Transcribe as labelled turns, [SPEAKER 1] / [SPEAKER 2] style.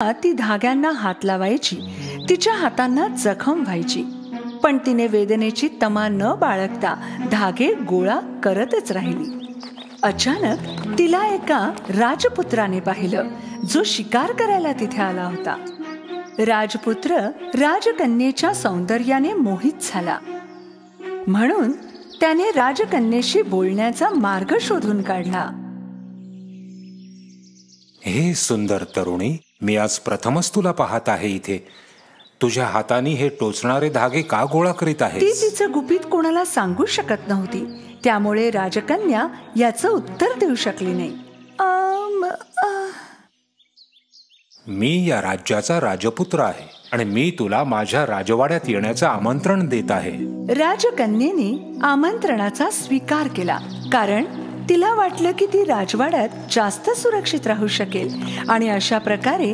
[SPEAKER 1] ती धाग्यांना हात लावायची, तिच्या हातांना जखम व्हायची, पण तिने वेदनेची तमा न बाळगता धागे गोळा करतच राहिली. अचानक तिला एका राजपुत्राने पाहिलं, जो शिकार करायला तिथे आला होता. राजपुत्र राजकन्येच्या सौंदर्याने मोहित झाला, म्हणून त्याने राजकन्येशी बोलण्याचा मार्ग शोधून काढला.
[SPEAKER 2] हे सुंदर तरुणी, मी आज प्रथमच तुला पाहत आहे इथे. तुझ्या हाताने हे टोचणारे धागे का गोळा करीत आहेस?
[SPEAKER 1] ती तिचं गुपित कोणाला सांगू शकत नव्हती, त्यामुळे राजकन्या याचं उत्तर देऊ शकली नाही.
[SPEAKER 2] मी या राज्याचा राजपुत्र आहे आणि मी तुला माझ्या राजवाड्यात येण्याचं आमंत्रण देत आहे.
[SPEAKER 1] राजकन्येने आमंत्रणाचा स्वीकार केला, कारण तिला वाटलं की ती राजवाड्यात जास्त सुरक्षित राहू शकेल आणि अशा प्रकारे